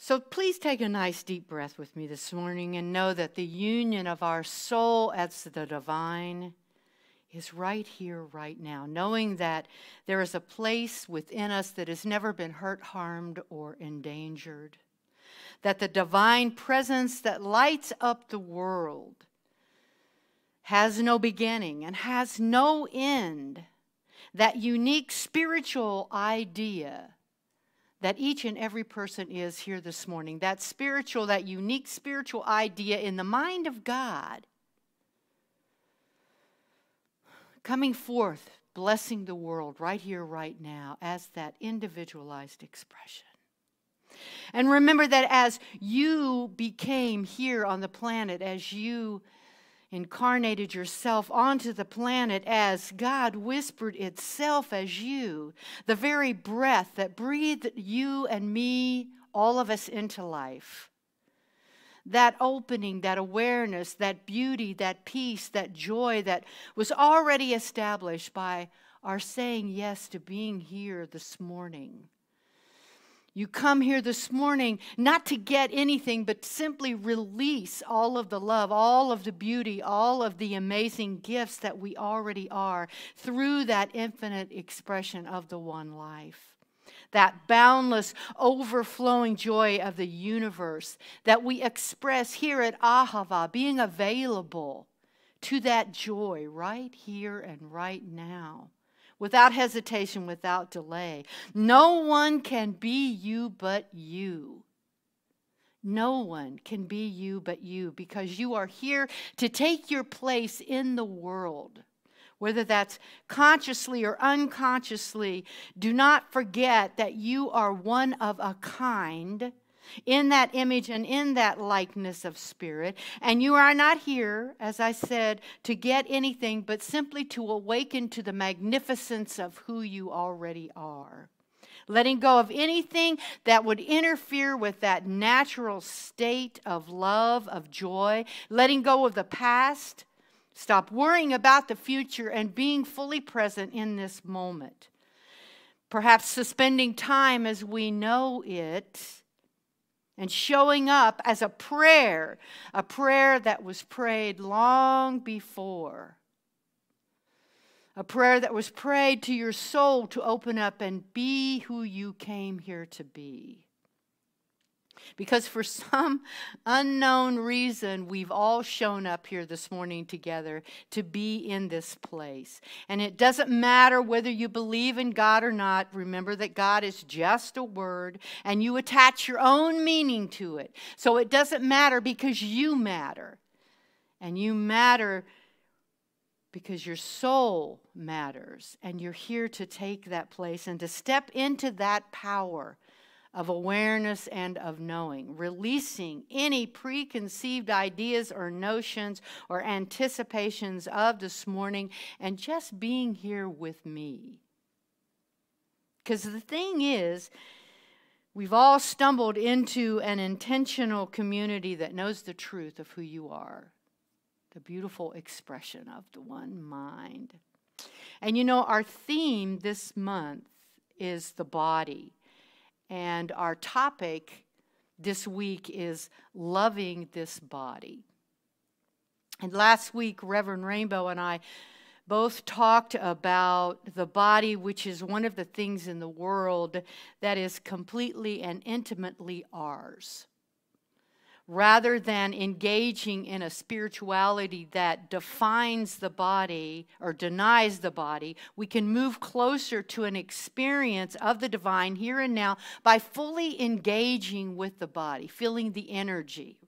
So please take a nice deep breath with me this morning and know that the union of our soul as the divine is right here, right now, knowing that there is a place within us that has never been hurt, harmed, or endangered, that the divine presence that lights up the world has no beginning and has no end, that unique spiritual idea that each and every person is here this morning, that unique spiritual idea in the mind of God, coming forth, blessing the world right here, right now, as that individualized expression. And remember that as you became here on the planet, as you incarnated yourself onto the planet, as God whispered itself as you, the very breath that breathed you and me, all of us, into life. That opening, that awareness, that beauty, that peace, that joy that was already established by our saying yes to being here this morning. You come here this morning not to get anything, but simply release all of the love, all of the beauty, all of the amazing gifts that we already are through that infinite expression of the one life. That boundless, overflowing joy of the universe that we express here at Ahava, being available to that joy right here and right now. Without hesitation, without delay. No one can be you but you. No one can be you but you, because you are here to take your place in the world. Whether that's consciously or unconsciously, do not forget that you are one of a kind, in that image and in that likeness of spirit. And you are not here, as I said, to get anything, but simply to awaken to the magnificence of who you already are. Letting go of anything that would interfere with that natural state of love, of joy. Letting go of the past. Stop worrying about the future and being fully present in this moment. Perhaps suspending time as we know it, and showing up as a prayer that was prayed long before. A prayer that was prayed to your soul to open up and be who you came here to be. Because for some unknown reason, we've all shown up here this morning together to be in this place. And it doesn't matter whether you believe in God or not. Remember that God is just a word, and you attach your own meaning to it. So it doesn't matter, because you matter. And you matter because your soul matters. And you're here to take that place and to step into that power of awareness and of knowing, releasing any preconceived ideas or notions or anticipations of this morning, and just being here with me. Because the thing is, we've all stumbled into an intentional community that knows the truth of who you are, the beautiful expression of the one mind. And you know, our theme this month is the body. And our topic this week is loving this body. And last week, Reverend Rainbow and I both talked about the body, which is one of the things in the world that is completely and intimately ours. Rather than engaging in a spirituality that defines the body or denies the body, we can move closer to an experience of the divine here and now by fully engaging with the body, feeling the energy.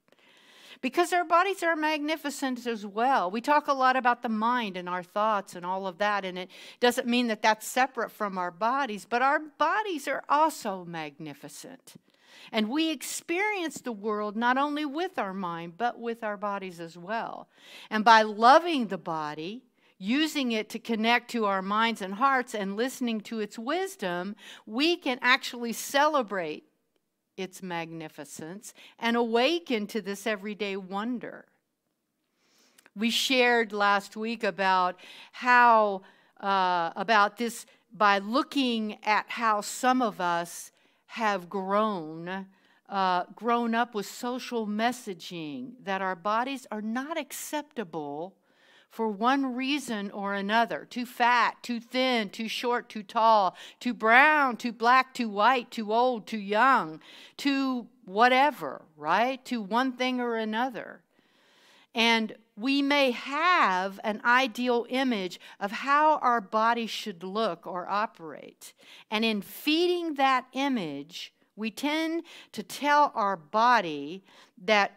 Because our bodies are magnificent as well. We talk a lot about the mind and our thoughts and all of that, and it doesn't mean that that's separate from our bodies, but our bodies are also magnificent. And we experience the world not only with our mind, but with our bodies as well. And by loving the body, using it to connect to our minds and hearts and listening to its wisdom, we can actually celebrate its magnificence and awaken to this everyday wonder. We shared last week about how, about this, by looking at how some of us have grown grown up with social messaging that our bodies are not acceptable for one reason or another. Too fat, too thin, too short, too tall, too brown, too black, too white, too old, too young, too whatever, right? To one thing or another. And we may have an ideal image of how our body should look or operate. And in feeding that image, we tend to tell our body that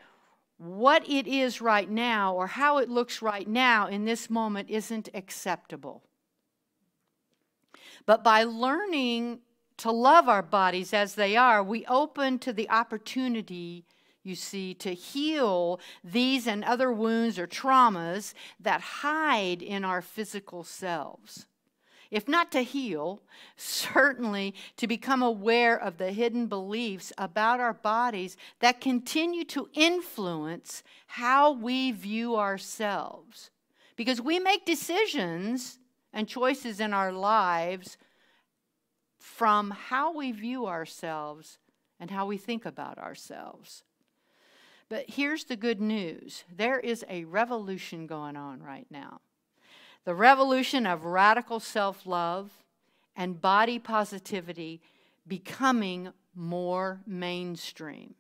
what it is right now or how it looks right now in this moment isn't acceptable. But by learning to love our bodies as they are, we open to the opportunity, you see, to heal these and other wounds or traumas that hide in our physical selves. If not to heal, certainly to become aware of the hidden beliefs about our bodies that continue to influence how we view ourselves. Because we make decisions and choices in our lives from how we view ourselves and how we think about ourselves. But here's the good news. There is a revolution going on right now. The revolution of radical self-love and body positivity becoming more mainstream.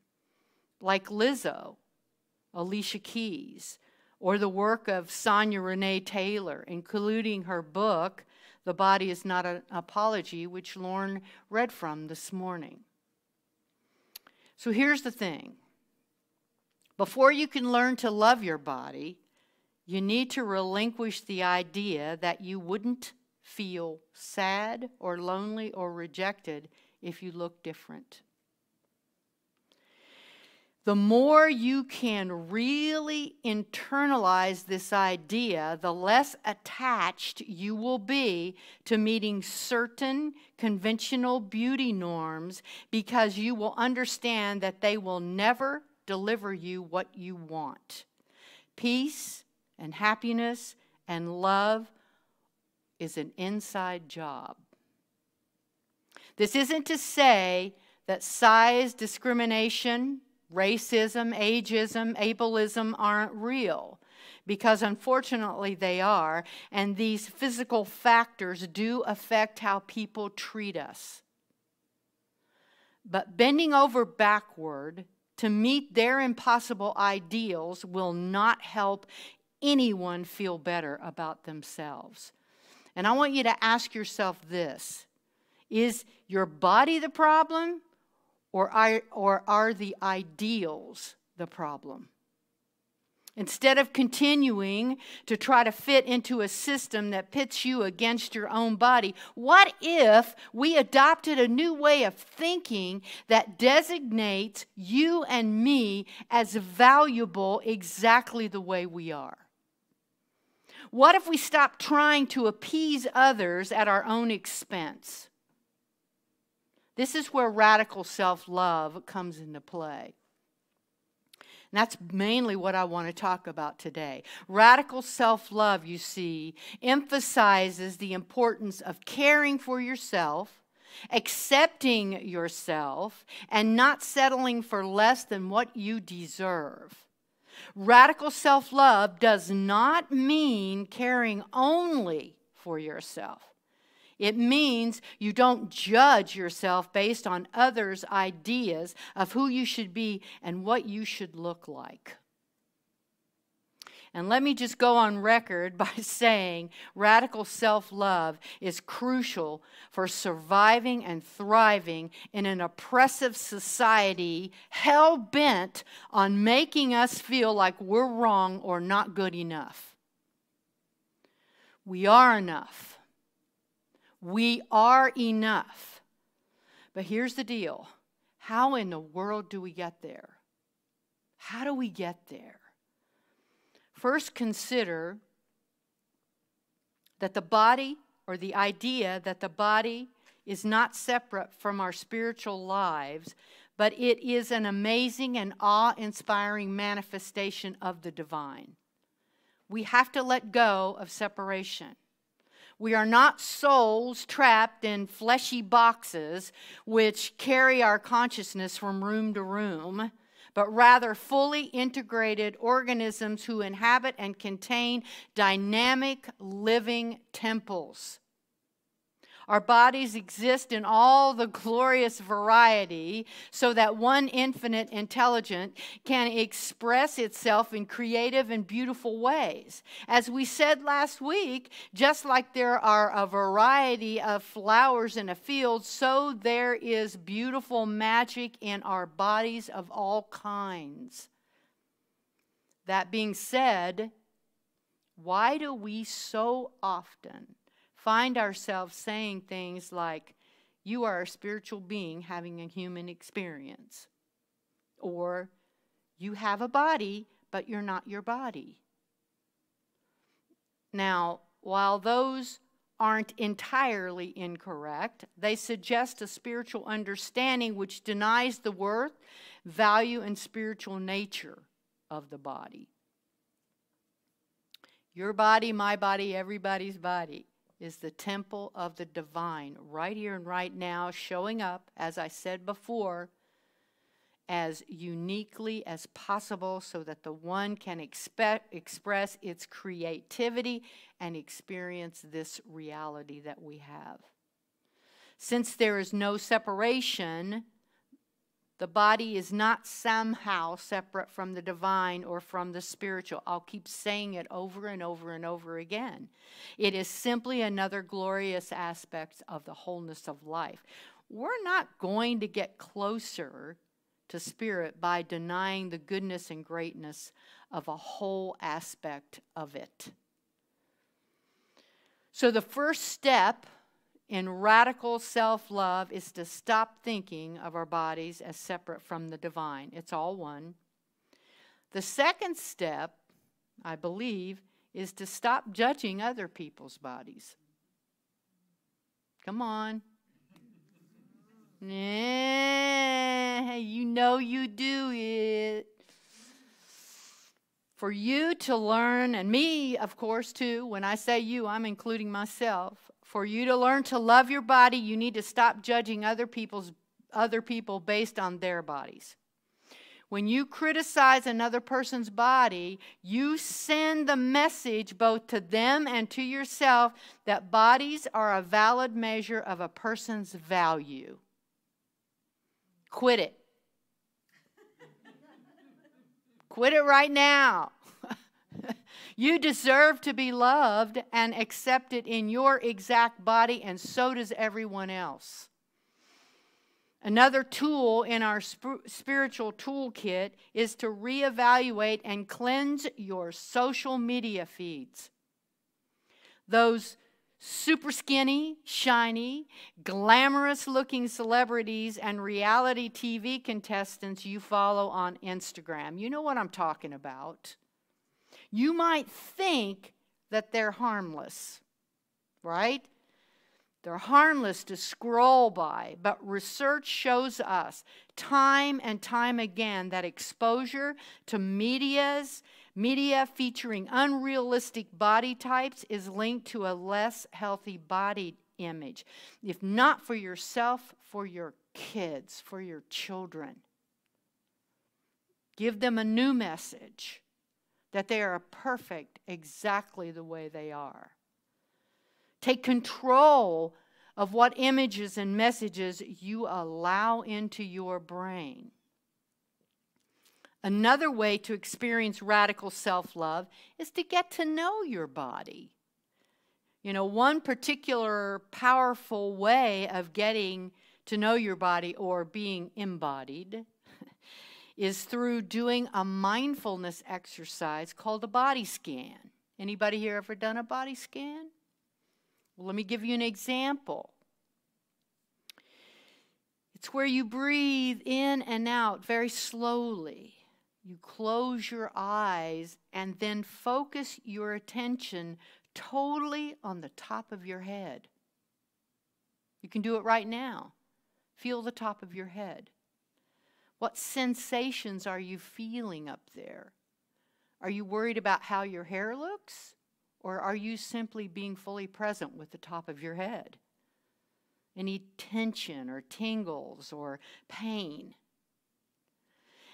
Like Lizzo, Alicia Keys, or the work of Sonia Renee Taylor, including her book, The Body is Not an Apology, which Lauren read from this morning. So here's the thing. Before you can learn to love your body, you need to relinquish the idea that you wouldn't feel sad or lonely or rejected if you look different. The more you can really internalize this idea, the less attached you will be to meeting certain conventional beauty norms, because you will understand that they will never deliver you what you want. Peace and happiness and love is an inside job. This isn't to say that size discrimination, racism, ageism, ableism aren't real, because unfortunately they are, and these physical factors do affect how people treat us. But bending over backward to meet their impossible ideals will not help anyone feel better about themselves. And I want you to ask yourself this: is your body the problem, or are the ideals the problem? Instead of continuing to try to fit into a system that pits you against your own body, what if we adopted a new way of thinking that designates you and me as valuable exactly the way we are? What if we stopped trying to appease others at our own expense? This is where radical self-love comes into play. And that's mainly what I want to talk about today. Radical self-love, you see, emphasizes the importance of caring for yourself, accepting yourself, and not settling for less than what you deserve. Radical self-love does not mean caring only for yourself. It means you don't judge yourself based on others' ideas of who you should be and what you should look like. And let me just go on record by saying radical self-love is crucial for surviving and thriving in an oppressive society hell-bent on making us feel like we're wrong or not good enough. We are enough. We are enough. But here's the deal. How in the world do we get there? How do we get there? First, consider that the body, or the idea that the body is not separate from our spiritual lives, but it is an amazing and awe-inspiring manifestation of the divine. We have to let go of separation. We are not souls trapped in fleshy boxes which carry our consciousness from room to room, but rather fully integrated organisms who inhabit and contain dynamic living temples. Our bodies exist in all the glorious variety so that one infinite intelligence can express itself in creative and beautiful ways. As we said last week, just like there are a variety of flowers in a field, so there is beautiful magic in our bodies of all kinds. That being said, why do we so often find ourselves saying things like, you are a spiritual being having a human experience? Or, you have a body, but you're not your body. Now, while those aren't entirely incorrect, they suggest a spiritual understanding which denies the worth, value, and spiritual nature of the body. Your body, my body, everybody's body is the temple of the divine, right here and right now, showing up, as I said before, as uniquely as possible so that the one can express its creativity and experience this reality that we have. Since there is no separation, the body is not somehow separate from the divine or from the spiritual. I'll keep saying it over and over and over again. It is simply another glorious aspect of the wholeness of life. We're not going to get closer to spirit by denying the goodness and greatness of a whole aspect of it. So the first step in radical self-love is to stop thinking of our bodies as separate from the divine. It's all one. The second step, I believe, is to stop judging other people's bodies. Come on. You know you do it. For you to learn, and me, of course, too, when I say you, I'm including myself. For you to learn to love your body, you need to stop judging other people based on their bodies. When you criticize another person's body, you send the message both to them and to yourself that bodies are a valid measure of a person's value. Quit it. Quit it right now. You deserve to be loved and accepted in your exact body, and so does everyone else. Another tool in our spiritual toolkit is to reevaluate and cleanse your social media feeds. Those super skinny, shiny, glamorous-looking celebrities and reality TV contestants you follow on Instagram. You know what I'm talking about. You might think that they're harmless, right? They're harmless to scroll by, but research shows us time and time again that exposure to media featuring unrealistic body types is linked to a less healthy body image. If not for yourself, for your kids, for your children. Give them a new message that they are perfect exactly the way they are. Take control of what images and messages you allow into your brain. Another way to experience radical self-love is to get to know your body. You know, one particular powerful way of getting to know your body or being embodied is through doing a mindfulness exercise called a body scan. Anybody here ever done a body scan? Well, let me give you an example. It's where you breathe in and out very slowly. You close your eyes and then focus your attention totally on the top of your head. You can do it right now. Feel the top of your head. What sensations are you feeling up there? Are you worried about how your hair looks? Or are you simply being fully present with the top of your head? Any tension or tingles or pain?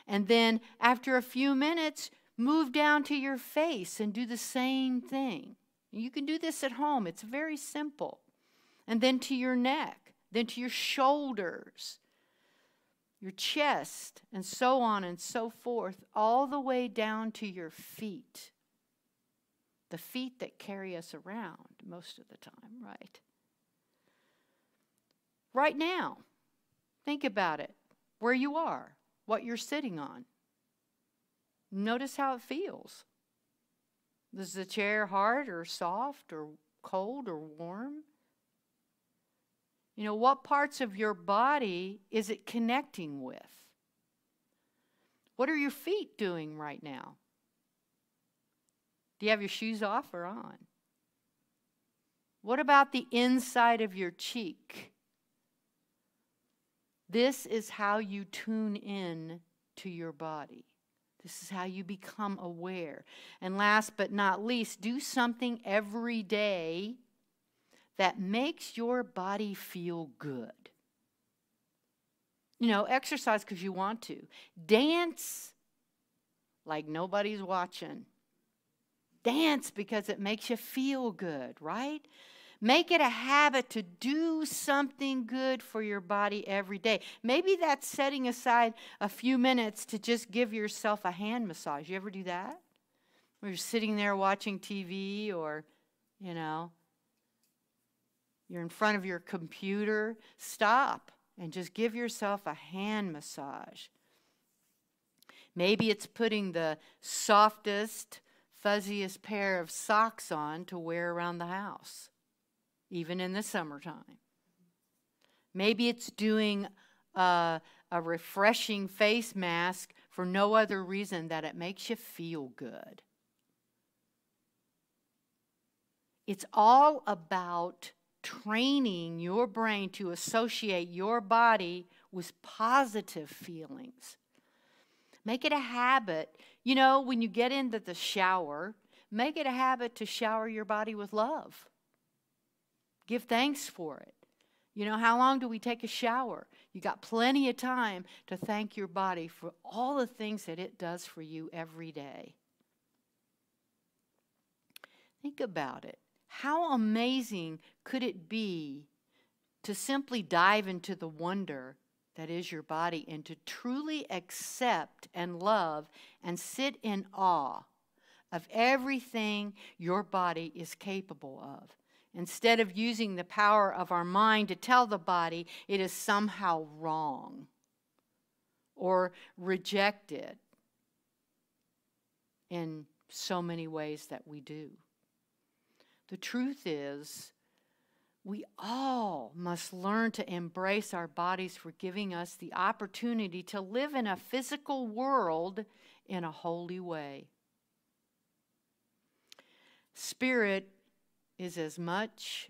And then after a few minutes, move down to your face and do the same thing. You can do this at home. It's very simple. And then to your neck, then to your shoulders, your chest, and so on and so forth, all the way down to your feet. The feet that carry us around most of the time, right? Right now, think about it, where you are, what you're sitting on. Notice how it feels. Is the chair hard or soft or cold or warm? You know, what parts of your body is it connecting with? What are your feet doing right now? Do you have your shoes off or on? What about the inside of your cheek? This is how you tune in to your body. This is how you become aware. And last but not least, do something every day that makes your body feel good. You know, exercise because you want to. Dance like nobody's watching. Dance because it makes you feel good, right? Make it a habit to do something good for your body every day. Maybe that's setting aside a few minutes to just give yourself a hand massage. You ever do that? Where you're sitting there watching TV or, you know, you're in front of your computer. Stop and just give yourself a hand massage. Maybe it's putting the softest, fuzziest pair of socks on to wear around the house, even in the summertime. Maybe it's doing a refreshing face mask for no other reason that it makes you feel good. It's all about training your brain to associate your body with positive feelings. Make it a habit. You know, when you get into the shower, make it a habit to shower your body with love. Give thanks for it. You know, how long do we take a shower? You got plenty of time to thank your body for all the things that it does for you every day. Think about it. How amazing could it be to simply dive into the wonder that is your body and to truly accept and love and sit in awe of everything your body is capable of, instead of using the power of our mind to tell the body it is somehow wrong or rejected in so many ways that we do. The truth is, we all must learn to embrace our bodies for giving us the opportunity to live in a physical world in a holy way. Spirit is as much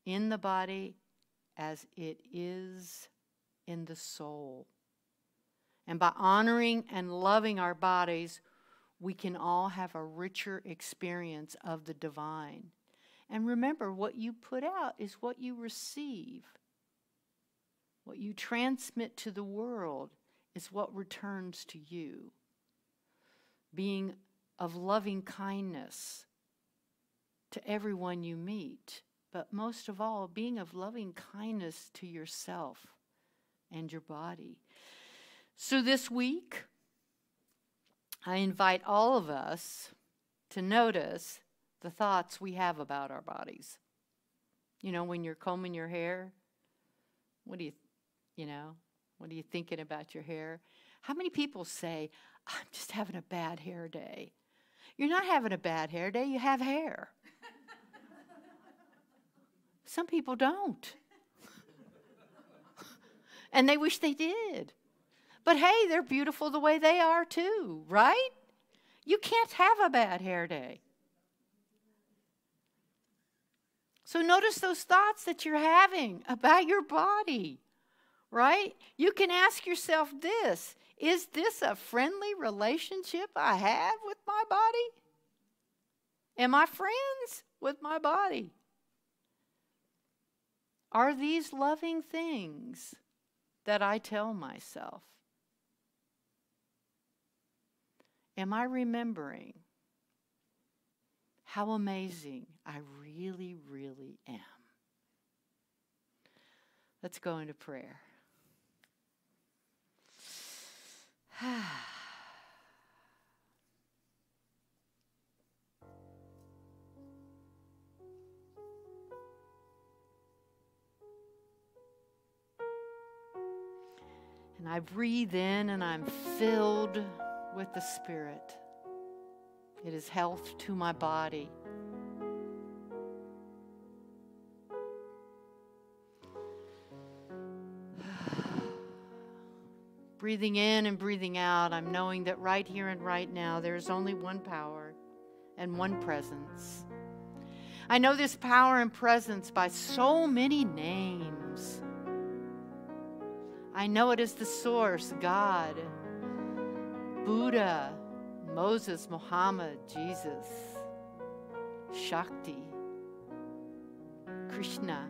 in the body as it is in the soul. And by honoring and loving our bodies, we can all have a richer experience of the divine. And remember, what you put out is what you receive. What you transmit to the world is what returns to you. Being of loving kindness to everyone you meet, but most of all, being of loving kindness to yourself and your body. So this week, I invite all of us to notice the thoughts we have about our bodies. You know, when you're combing your hair, what are you thinking about your hair? How many people say, I'm just having a bad hair day? You're not having a bad hair day, you have hair. Some people don't. And they wish they did. But hey, they're beautiful the way they are too, right? You can't have a bad hair day. So notice those thoughts that you're having about your body, right? You can ask yourself this: is this a friendly relationship I have with my body? Am I friends with my body? Are these loving things that I tell myself? Am I remembering how amazing I really, really am? Let's go into prayer. And I breathe in and I'm filled with the Spirit. It is health to my body. Breathing in and breathing out, I'm knowing that right here and right now there is only one power and one presence. I know this power and presence by so many names. I know it is the source, God, Buddha, Moses, Muhammad, Jesus, Shakti, Krishna.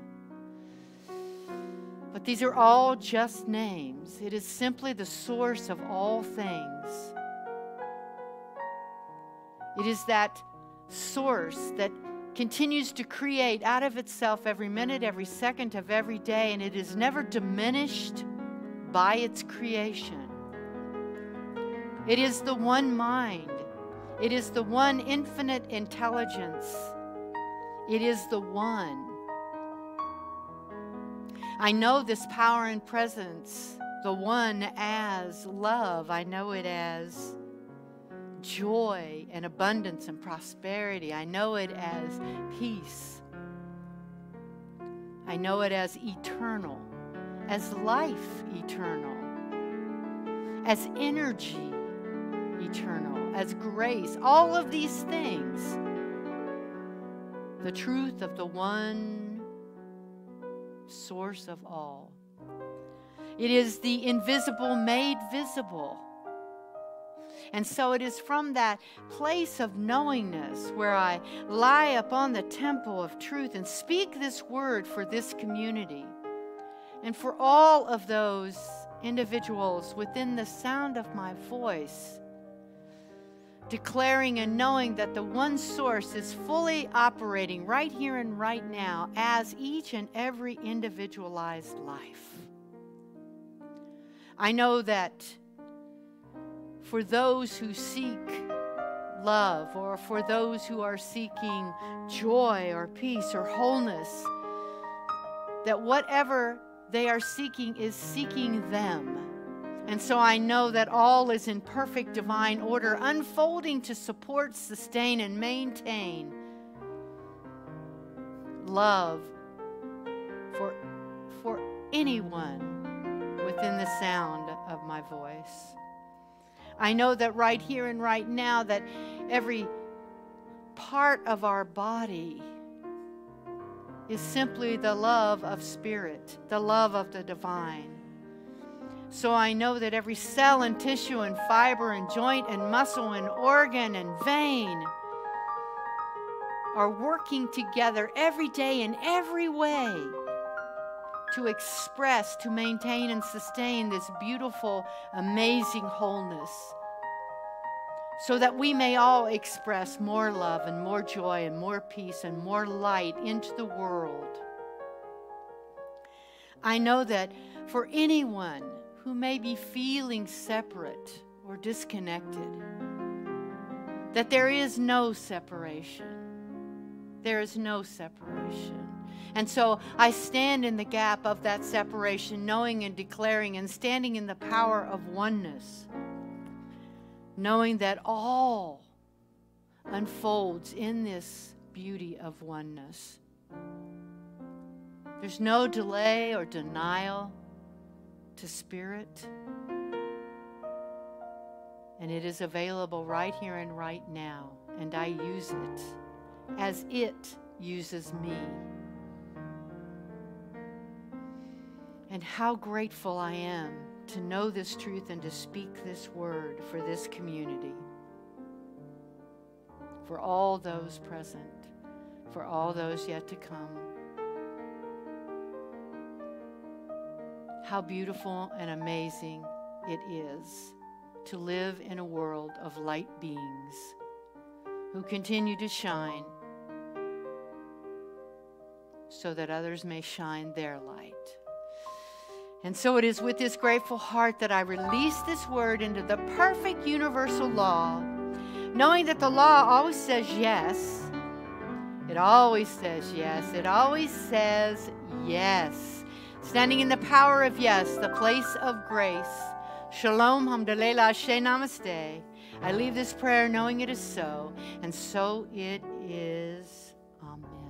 But these are all just names. It is simply the source of all things. It is that source that continues to create out of itself every minute, every second of every day, and it is never diminished by its creation. It is the one mind. It is the one infinite intelligence. It is the one. I know this power and presence, the one, as love. I know it as joy and abundance and prosperity. I know it as peace. I know it as eternal, as life eternal, as energy eternal, as grace. All of these things. The truth of the one source of all. It is the invisible made visible. And so it is from that place of knowingness where I lie upon the temple of truth and speak this word for this community and for all of those individuals within the sound of my voice, declaring and knowing that the one source is fully operating right here and right now as each and every individualized life. I know that for those who seek love, or for those who are seeking joy or peace or wholeness, that whatever they are seeking is seeking them. And so I know that all is in perfect divine order, unfolding to support, sustain, and maintain love for anyone within the sound of my voice. I know that right here and right now that every part of our body is simply the love of spirit, the love of the divine. So I know that every cell and tissue and fiber and joint and muscle and organ and vein are working together every day in every way to express, to maintain and sustain this beautiful, amazing wholeness, so that we may all express more love and more joy and more peace and more light into the world. I know that for anyone who may be feeling separate or disconnected, that there is no separation. There is no separation. And so I stand in the gap of that separation, knowing and declaring and standing in the power of oneness, knowing that all unfolds in this beauty of oneness. There's no delay or denial to spirit, and it is available right here and right now, and I use it as it uses me. And how grateful I am to know this truth and to speak this word for this community. for all those present, for all those yet to come. How beautiful and amazing it is to live in a world of light beings who continue to shine so that others may shine their light. And so it is with this grateful heart that I release this word into the perfect universal law, knowing that the law always says yes. It always says yes. It always says yes. Standing in the power of yes, the place of grace. Shalom, hamdalela, ashe, namaste. I leave this prayer knowing it is so, and so it is. Amen.